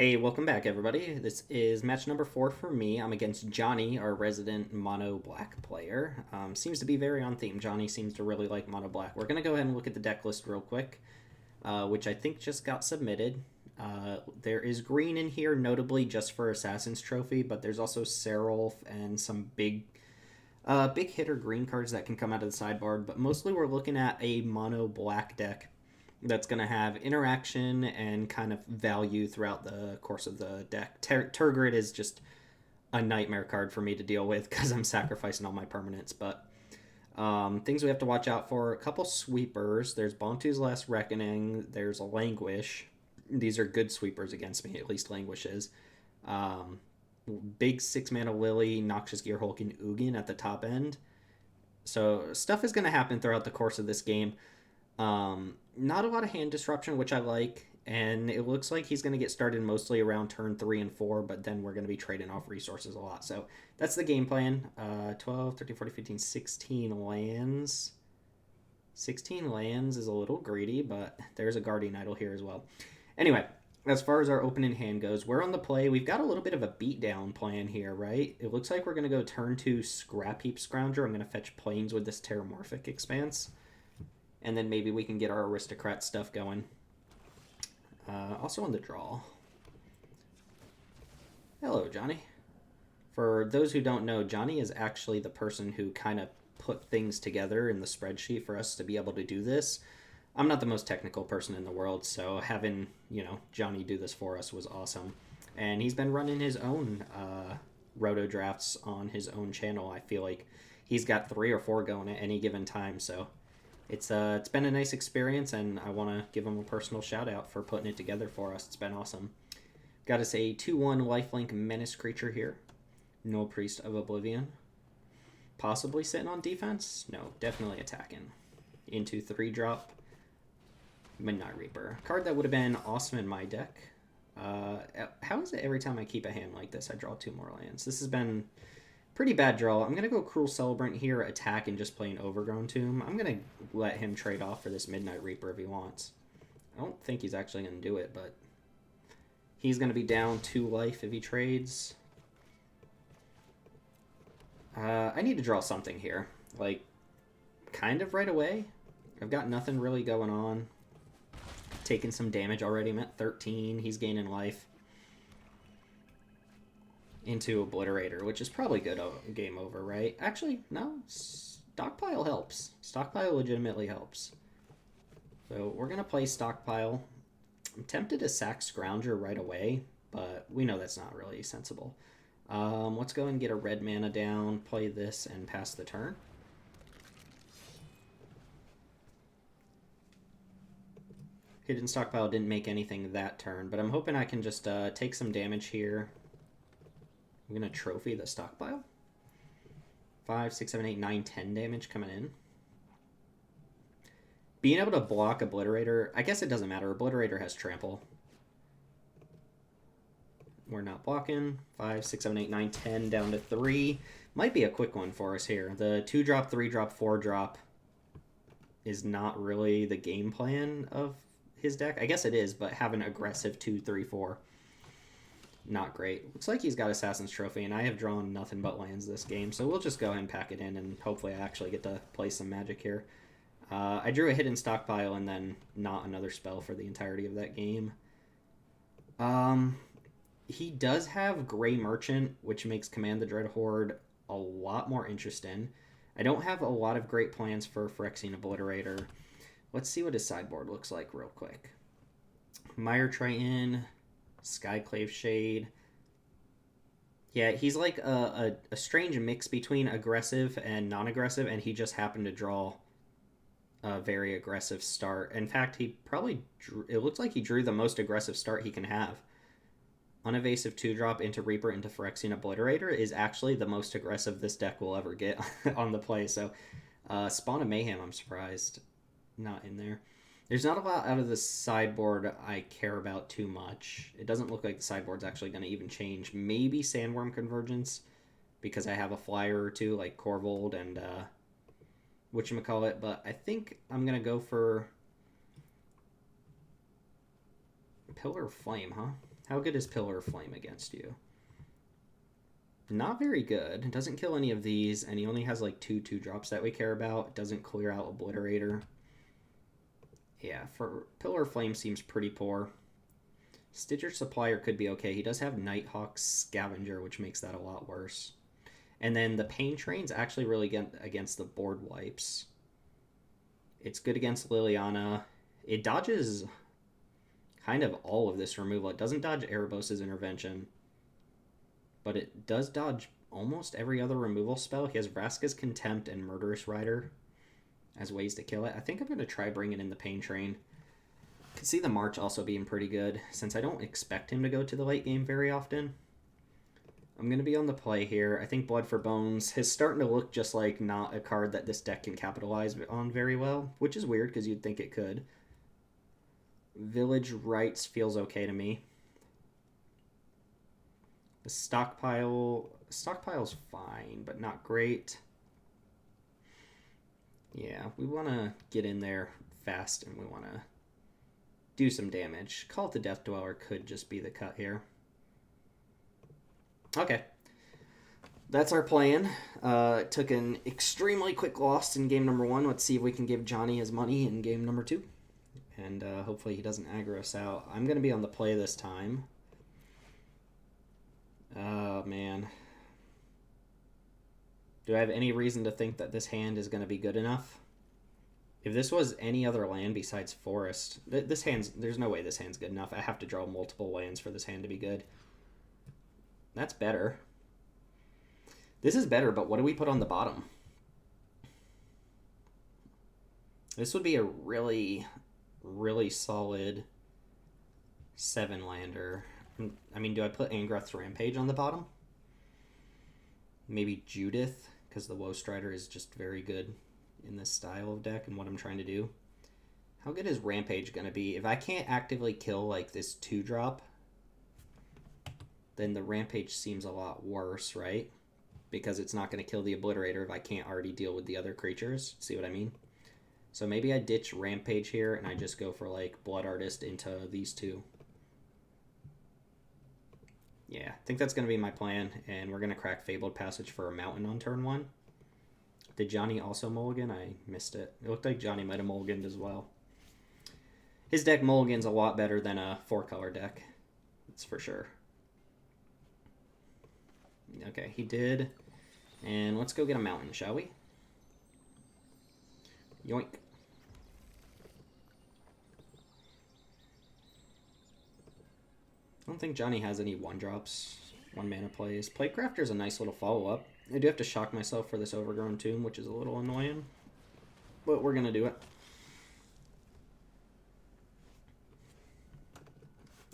Hey, welcome back, everybody. This is match number 4 for me. I'm against Johnny, our resident mono black player. Seems to be very on theme. Johnny seems to really like mono black. We're going to go ahead and look at the deck list real quick, which I think just got submitted. There is green in here, notably just for Assassin's Trophy, but there's also Seraph and some big hitter green cards that can come out of the sideboard. But mostly we're looking at a mono black deck that's going to have interaction and kind of value throughout the course of the deck. Turgid is just a nightmare card for me to deal with because I'm sacrificing all my permanents. But things we have to watch out for: a couple sweepers. There's Bontu's Last Reckoning. There's a Languish. These are good sweepers against me, at least Languish is. Big 6-mana Lily, Noxious Gearhulk, and Ugin at the top end. So stuff is going to happen throughout the course of this game. Not a lot of hand disruption, which I like, and it looks like he's going to get started mostly around turn 3 and 4, but then we're going to be trading off resources a lot. So that's the game plan. 12, 13, 14, 15, 16 lands. 16 lands is a little greedy, but there's a Guardian Idol here as well. Anyway, as far as our opening hand goes, we're on the play. We've got a little bit of a beatdown plan here, right? It looks like we're going to go turn 2 Scrap Heap Scrounger. I'm going to fetch Plains with this Terramorphic Expanse. And then maybe we can get our Aristocrat stuff going. Also on the draw. Hello, Johnny. For those who don't know, Johnny is actually the person who kind of put things together in the spreadsheet for us to be able to do this. I'm not the most technical person in the world, so having, Johnny do this for us was awesome. And he's been running his own roto drafts on his own channel. I feel like he's got 3 or 4 going at any given time, so it's been a nice experience, and I want to give him a personal shout out for putting it together for us. It's been awesome. Got us a 2/1 lifelink menace creature here. No Priest of Oblivion. Possibly sitting on defense? No, definitely attacking. Into 3-drop Midnight Reaper. Card that would have been awesome in my deck. How is it every time I keep a hand like this, I draw 2 more lands? This has been pretty bad draw. I'm going to go Cruel Celebrant here, attack, and just play an Overgrown Tomb. I'm going to let him trade off for this Midnight Reaper if he wants. I don't think he's actually going to do it, but he's going to be down 2 life if he trades. I need to draw something here. Like, kind of right away. I've got nothing really going on. Taking some damage already. I'm at 13. He's gaining life. Into Obliterator, which is probably good game over, right? Actually, no. Stockpile helps. Stockpile legitimately helps. So we're going to play Stockpile. I'm tempted to sack Scrounger right away, but we know that's not really sensible. Let's go and get a red mana down, play this, and pass the turn. Hidden Stockpile didn't make anything that turn, but I'm hoping I can just take some damage here. I'm going to trophy the Stockpile. 5, 6, 7, 8, 9, 10 damage coming in. Being able to block Obliterator, I guess it doesn't matter. Obliterator has trample. We're not blocking. 5, 6, 7, 8, 9, 10 down to 3. Might be a quick one for us here. The 2-drop, 3-drop, 4-drop is not really the game plan of his deck. I guess it is, but having aggressive 2, 3, 4. Not great. Looks like he's got Assassin's Trophy, and I have drawn nothing but lands this game, so we'll just go ahead and pack it in, and hopefully I actually get to play some Magic here. I drew a Hidden Stockpile and then not another spell for the entirety of that game. He does have Gray Merchant, which makes Command the Dread Horde a lot more interesting. I don't have a lot of great plans for Phyrexian Obliterator. Let's see what his sideboard looks like real quick. Mire Triton, Skyclave Shade. Yeah, he's like a strange mix between aggressive and non-aggressive, and he just happened to draw a very aggressive start. In fact, he probably it looks like he drew the most aggressive start he can have. Unevasive 2-drop into Reaper into Phyrexian Obliterator is actually the most aggressive this deck will ever get on the play. So, Spawn of Mayhem, I'm surprised not in there. There's not a lot out of the sideboard I care about too much. It doesn't look like the sideboard's actually going to even change. Maybe Sandworm Convergence, because I have a flyer or two like Corvold and whatchamacallit, but I think I'm going to go for Pillar of Flame, huh? How good is Pillar of Flame against you? Not very good. It doesn't kill any of these, and he only has like 2/2 drops that we care about. It doesn't clear out Obliterator. Yeah, for Pillar of Flame seems pretty poor. Stitcher Supplier could be okay. He does have Nighthawk's Scavenger, which makes that a lot worse. And then the Pain Train's actually really good against the board wipes. It's good against Liliana. It dodges kind of all of this removal. It doesn't dodge Erebos' Intervention, but it does dodge almost every other removal spell. He has Vraska's Contempt and Murderous Rider as ways to kill it. I think I'm going to try bringing in the Pain Train. Could see the March also being pretty good, since I don't expect him to go to the late game very often. I'm going to be on the play here. I think Blood for Bones is starting to look just like not a card that this deck can capitalize on very well, which is weird because you'd think it could. Village Rites feels okay to me. The stockpile's fine, but not great. Yeah, we want to get in there fast and we want to do some damage. Cult of Death Dweller could just be the cut here. Okay. That's our plan. Took an extremely quick loss in game number 1. Let's see if we can give Johnny his money in game number 2. And hopefully he doesn't aggro us out. I'm going to be on the play this time. Oh, man. Do I have any reason to think that this hand is going to be good enough? If this was any other land besides Forest, there's no way this hand's good enough. I have to draw multiple lands for this hand to be good. That's better. This is better, but what do we put on the bottom? This would be a really, really solid 7-lander. I mean, do I put Angrath's Rampage on the bottom? Maybe Judith, because the Woe Strider is just very good in this style of deck and what I'm trying to do. How good is Rampage going to be? If I can't actively kill like this 2-drop, then the Rampage seems a lot worse, right? Because it's not going to kill the Obliterator if I can't already deal with the other creatures. See what I mean? So maybe I ditch Rampage here and I just go for like Blood Artist into these two. Yeah, I think that's going to be my plan, and we're going to crack Fabled Passage for a Mountain on turn 1. Did Johnny also mulligan? I missed it. It looked like Johnny might have mulliganed as well. His deck mulligan's a lot better than a 4-color deck. That's for sure. Okay, he did. And let's go get a Mountain, shall we? Yoink. I don't think Johnny has any 1-drops, 1-mana plays. Platecrafter's a nice little follow-up. I do have to shock myself for this Overgrown Tomb, which is a little annoying. But we're going to do it.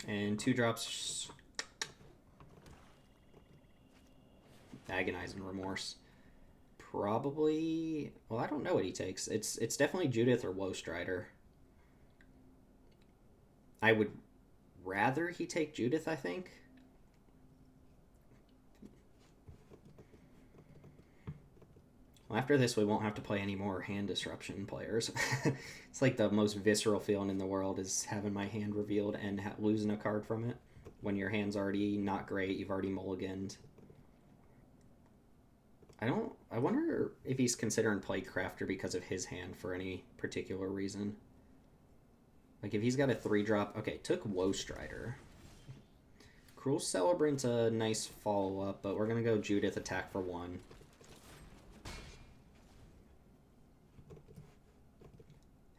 And 2-drops. Agonizing Remorse. Probably... Well, I don't know what he takes. It's definitely Judith or Woe Strider. I would rather he take Judith, I think. Well, after this, we won't have to play any more hand disruption players. It's like the most visceral feeling in the world is having my hand revealed and losing a card from it. When your hand's already not great, you've already mulliganed. I wonder if he's considering Platecrafter because of his hand for any particular reason. Like, if he's got a 3-drop... Okay, took Woe Strider. Cruel Celebrant's a nice follow-up, but we're going to go Judith, attack for 1.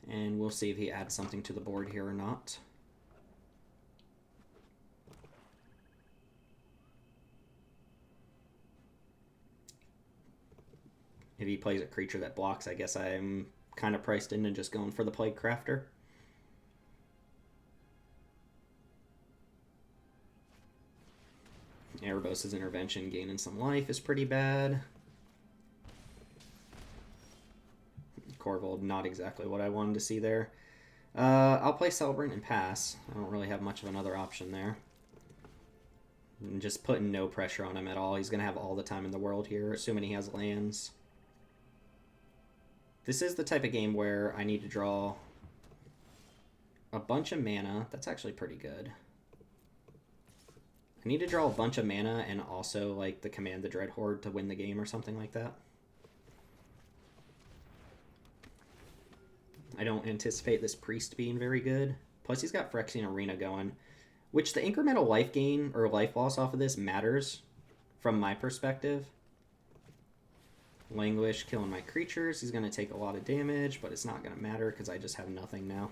And we'll see if he adds something to the board here or not. If he plays a creature that blocks, I guess I'm kind of priced into just going for the Platecrafter. Erebos' Intervention gaining some life is pretty bad. Corvold, not exactly what I wanted to see there. I'll play Celebrant and pass. I don't really have much of another option there. I'm just putting no pressure on him at all. He's going to have all the time in the world here, assuming he has lands. This is the type of game where I need to draw a bunch of mana. That's actually pretty good. I need to draw a bunch of mana and also like the Command the Dread Horde to win the game or something like that. I don't anticipate this Priest being very good. Plus he's got Phyrexian Arena going, which the incremental life gain or life loss off of this matters from my perspective. Languish killing my creatures. He's going to take a lot of damage, but it's not going to matter because I just have nothing now.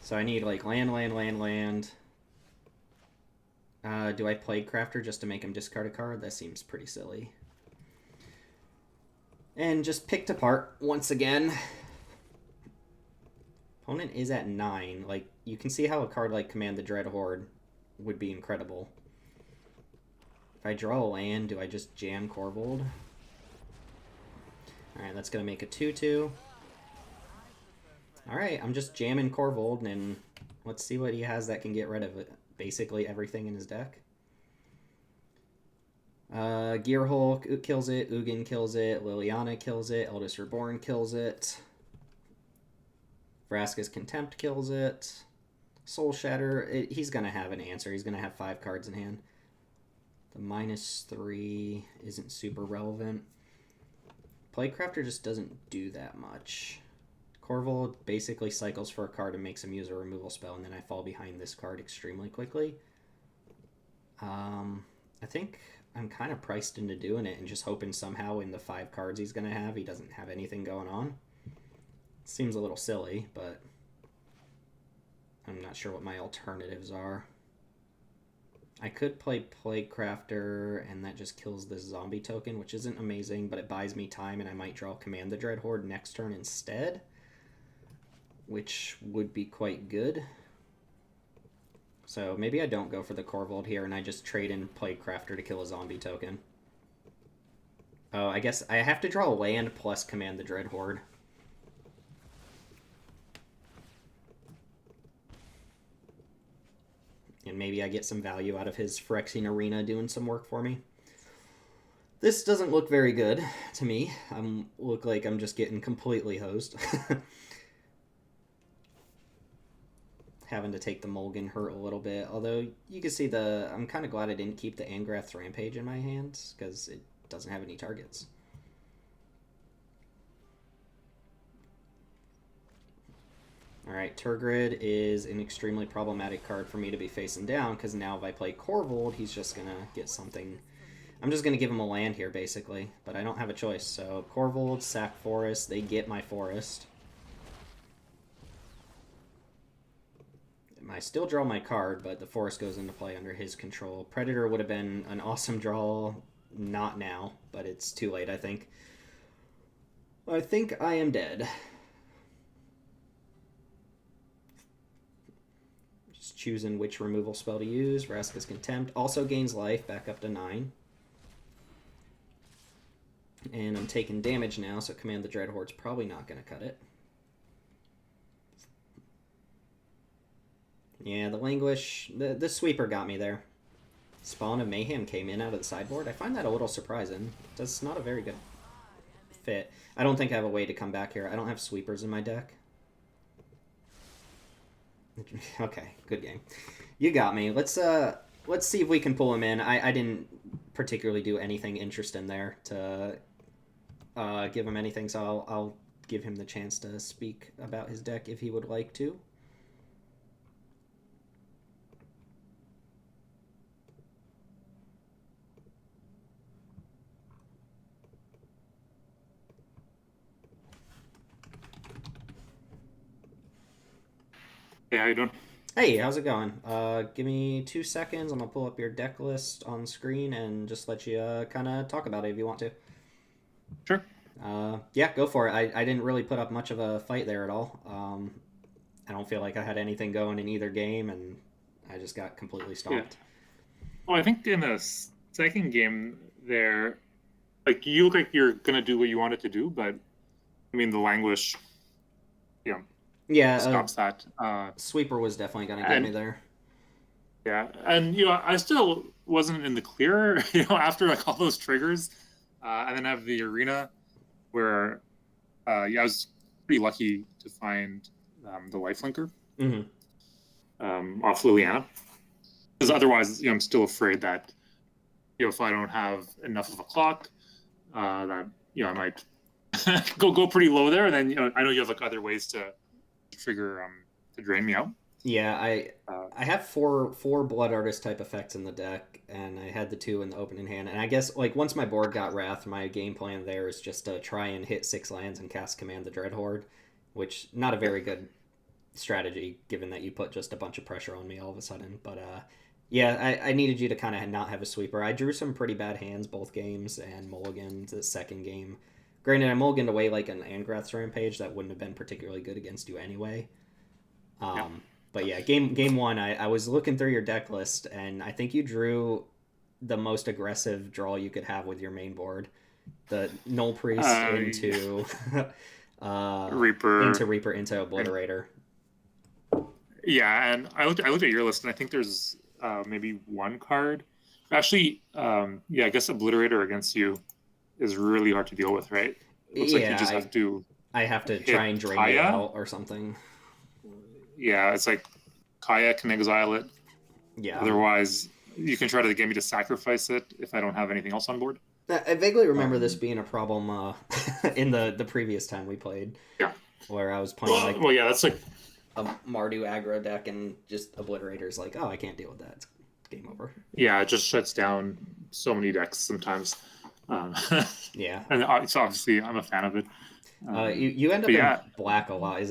So I need like land. Do I Plague Crafter just to make him discard a card? That seems pretty silly. And just picked apart once again. Opponent is at 9. Like, you can see how a card like Command the Dread Horde would be incredible. If I draw a land, do I just jam Korvold? Alright, that's going to make a 2/2. Alright, I'm just jamming Korvold, and let's see what he has that can get rid of it. Basically everything in his deck. Gearhulk kills it, Ugin kills it, Liliana kills it, Eldest Reborn kills it. Vraska's Contempt kills it. Soul Shatter, he's going to have an answer. He's going to have 5 cards in hand. The -3 isn't super relevant. Plague Crafter just doesn't do that much. Korvold basically cycles for a card and makes him use a removal spell, and then I fall behind this card extremely quickly. I think I'm kind of priced into doing it and just hoping somehow in the 5 cards he's going to have, he doesn't have anything going on. Seems a little silly, but I'm not sure what my alternatives are. I could play Plague Crafter, and that just kills this zombie token, which isn't amazing, but it buys me time, and I might draw Command the Dread Horde next turn instead, which would be quite good. So maybe I don't go for the Korvold here, and I just trade in Plague Crafter to kill a zombie token. Oh, I guess I have to draw a land plus Command the Dread Horde. And maybe I get some value out of his Phyrexian Arena doing some work for me. This doesn't look very good to me. I look like I'm just getting completely hosed. Having to take the Mulligan hurt a little bit. Although you can see I'm kind of glad I didn't keep the Angrath's Rampage in my hands because it doesn't have any targets. Alright, Turgid is an extremely problematic card for me to be facing down, because now if I play Korvold, he's just going to get something. I'm just going to give him a land here, basically, but I don't have a choice. So Korvold, sack Forest, they get my Forest. I still draw my card, but the Forest goes into play under his control. Predator would have been an awesome draw, not now, but it's too late, I think. I think I am dead. Choosing which removal spell to use. Vraska's Contempt also gains life, back up to 9. And I'm taking damage now, so Command the Dread Horde's probably not going to cut it. Yeah, the Languish, the Sweeper got me there. Spawn of Mayhem came in out of the sideboard. I find that a little surprising. That's not a very good fit. I don't think I have a way to come back here. I don't have Sweepers in my deck. Okay, good game. You got me. Let's see if we can pull him in. I didn't particularly do anything interesting there to give him anything, so I'll give him the chance to speak about his deck if he would like to. Hey, how you doing? Hey, how's it going? Give me 2 seconds. I'm gonna pull up your deck list on screen and just let you kind of talk about it if you want to. Sure. Yeah, go for it. I didn't really put up much of a fight there at all. I don't feel like I had anything going in either game, and I just got completely stomped. Yeah. Well, I think in the second game there, like, you look like you're gonna do what you wanted to do, but I mean the Languish, stops that. Sweeper was definitely gonna get me there. Yeah, and I still wasn't in the clear, after like all those triggers, and then have the arena where, I was pretty lucky to find the lifelinker off Liliana, because otherwise, I'm still afraid that if I don't have enough of a clock, that I might go pretty low there. And then I know you have like other ways to trigger to drain me out. Yeah, I have four Blood Artist type effects in the deck, and I had the 2 in the opening hand. And I guess like once my board got Wrath, my game plan there is just to try and hit 6 lands and cast Command the Dreadhorde, which not a very good strategy given that you put just a bunch of pressure on me all of a sudden. But yeah, I needed you to kind of not have a sweeper. I drew some pretty bad hands both games and mulliganed the second game. Granted, I mulliganed away like an Angrath's Rampage that wouldn't have been particularly good against you anyway. Yeah. But yeah, game 1, I was looking through your deck list, and I think you drew the most aggressive draw you could have with your main board. The Null Priest into Reaper into Obliterator. Yeah, and I looked at your list, and I think there's maybe one card. Actually, I guess Obliterator against you is really hard to deal with, right? It looks like you just have to. I have to try and drain it out or something. Yeah, it's like Kaya can exile it. Yeah. Otherwise, you can try to get me to sacrifice it if I don't have anything else on board. I vaguely remember this being a problem in the previous time we played. Yeah. Where I was playing like. Well, yeah, that's like a Mardu aggro deck, and just Obliterator's like, oh, I can't deal with that. It's game over. Yeah, it just shuts down so many decks sometimes. Yeah. And so obviously, I'm a fan of it. You end up in black a lot.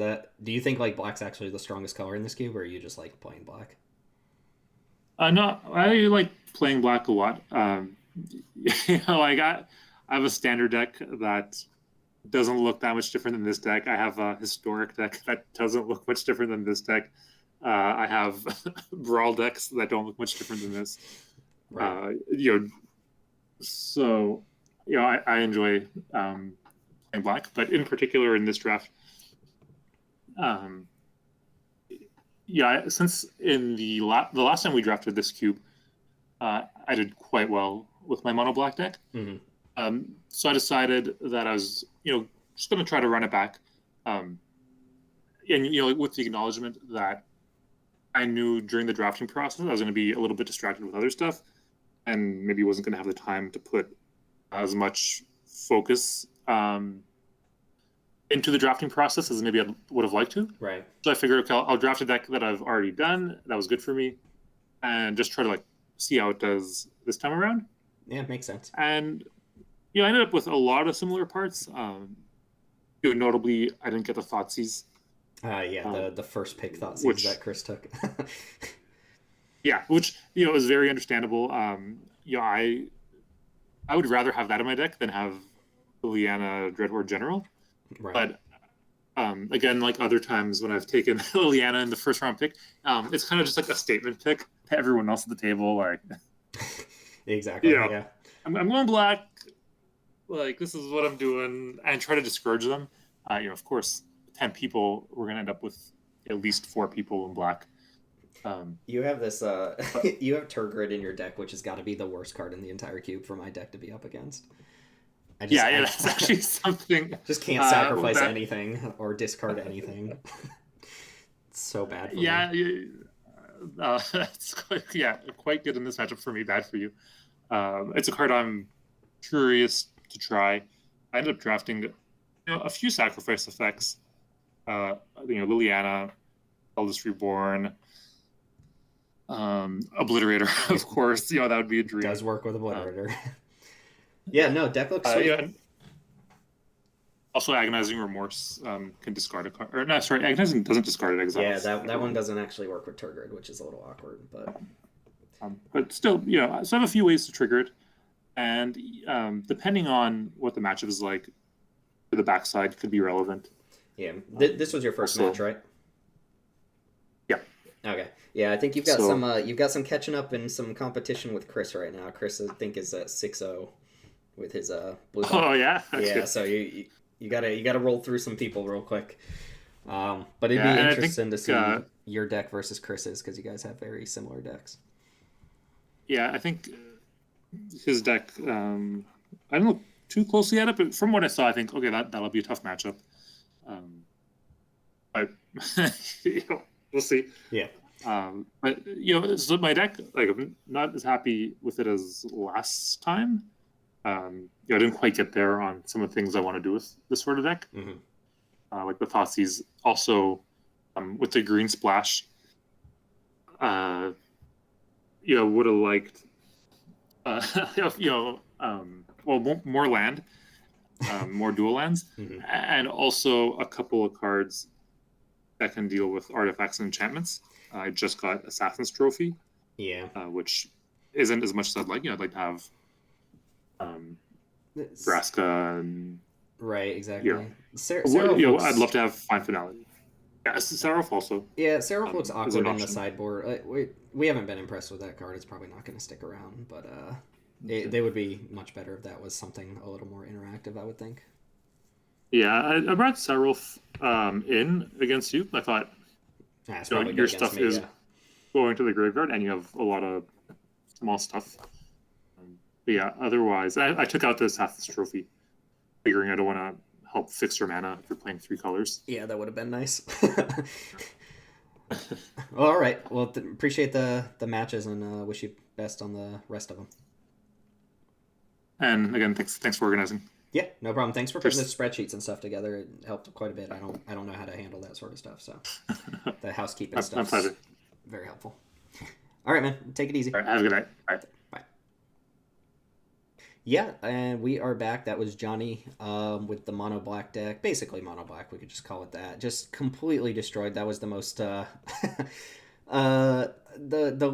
Do you think like black's actually the strongest color in this cube, or are you just like playing black? No, I like playing black a lot. Like I have a standard deck that doesn't look that much different than this deck. I have a historic deck that doesn't look much different than this deck. I have brawl decks that don't look much different than this. Right. So I enjoy playing black, but in particular in this draft, since in the last time we drafted this cube, I did quite well with my mono black deck. Mm-hmm. So I decided that I was just going to try to run it back, and with the acknowledgement that I knew during the drafting process I was going to be a little bit distracted with other stuff, and maybe wasn't going to have the time to put as much focus into the drafting process as maybe I would have liked to. Right. So I figured, okay, I'll draft a deck that I've already done, that was good for me, and just try to see how it does this time around. Yeah, makes sense. And I ended up with a lot of similar parts. Notably, I didn't get the Thoughtseize. The first pick Thoughtseize that Chris took. Yeah, which is very understandable. I would rather have that in my deck than have Liliana Dreadhorde General. Right. But again, like other times when I've taken Liliana in the first round pick, it's kind of just like a statement pick to everyone else at the table. Like, exactly. Yeah. I'm going black. Like, this is what I'm doing, and try to discourage them. Of course, 10 people, we're gonna end up with at least 4 people in black. You have this. You have Turgid in your deck, which has got to be the worst card in the entire cube for my deck to be up against. That's actually something. Just can't sacrifice anything or discard anything. It's so bad for me. It's quite good in this matchup for me, bad for you. It's a card I'm curious to try. I ended up drafting a few sacrifice effects. Liliana, Eldest Reborn, Obliterator, of course. That would be a dream. Does work with Obliterator. Deck looks sweet. Also, Agonizing Remorse can discard a card. Or no, sorry, Agonizing doesn't discard it. Yeah, that one doesn't actually work with Turgid, which is a little awkward. But still, so I have a few ways to trigger it, and depending on what the matchup is like, the backside could be relevant. Yeah, this was your first match, right? Yeah. Okay. Yeah, I think you've got some catching up and some competition with Chris right now. Chris, I think, is at 6-0 with his blue. Oh yeah. Yeah. So you gotta roll through some people real quick. But it'd be interesting to see your deck versus Chris's because you guys have very similar decks. Yeah, I think his deck. I don't look too closely at it, but from what I saw, I think that'll be a tough matchup. But we'll see. Yeah. But so my deck, like, I'm not as happy with it as last time. I didn't quite get there on some of the things I want to do with this sort of deck. Mm-hmm. Like the Thoughtseize, also with the green splash. Uh, would have liked, well, more land, more dual lands, Mm-hmm. and also a couple of cards that can deal with artifacts and enchantments. I just got Assassin's Trophy, Yeah. which isn't as much as I'd like. I'd like to have Vraska and Right, you know, exactly. Seraph I'd looks. love to have Fine Finality. Yeah, Seraph also Yeah, Seraph looks is an awkward in the option. sideboard. We haven't been impressed with that card. It's probably not going to stick around, but Okay. they would be much better if that was something a little more interactive, I would think. Yeah, I brought Seraph in against you. I thought It's probably good your against stuff me, is yeah. going to the graveyard, and you have a lot of small stuff. But yeah, otherwise, I took out the Assassin's Trophy, figuring I don't want to help fix your mana if you're playing 3 colors. Yeah, that would have been nice. Well, all right. Well, appreciate the matches and wish you best on the rest of them. And again, thanks for organizing. Yeah, no problem. Thanks for putting the Cheers. spreadsheets and stuff together. It helped quite a bit. I don't know how to handle that sort of stuff, so the housekeeping My stuff's pleasure. very helpful. All right, man. Take it easy. All right, have a good night. Bye. Bye. Yeah, and we are back. That was Johnny with the mono black deck. Basically mono black, we could just call it that. Just completely destroyed. That was the most the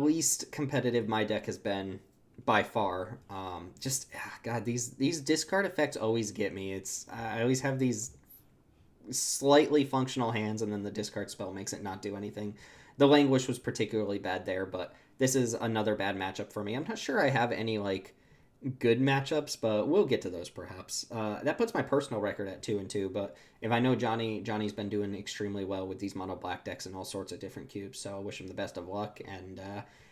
least competitive my deck has been by far. God, these discard effects always get me. I always have these slightly functional hands, and then the discard spell makes it not do anything. The Languish was particularly bad there, but this is another bad matchup for me. I'm not sure I have any like good matchups, but we'll get to those perhaps. That puts my personal record at 2-2. But if I know Johnny's been doing extremely well with these mono black decks and all sorts of different cubes, so I wish him the best of luck. And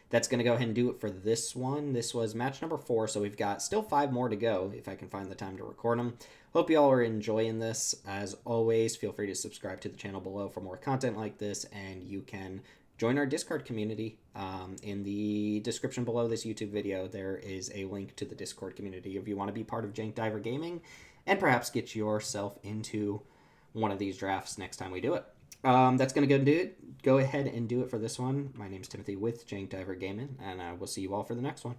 that's gonna go ahead and do it for this one. This was match number 4, so we've got still 5 more to go if I can find the time to record them. Hope you all are enjoying this. As always, feel free to subscribe to the channel below for more content like this, and you can join our Discord community. In the description below this YouTube video, there is a link to the Discord community if you want to be part of Jank Diver Gaming and perhaps get yourself into one of these drafts next time we do it. That's going to go ahead and do it for this one. My name's Timothy with Jank Diver Gaming, and we'll see you all for the next one.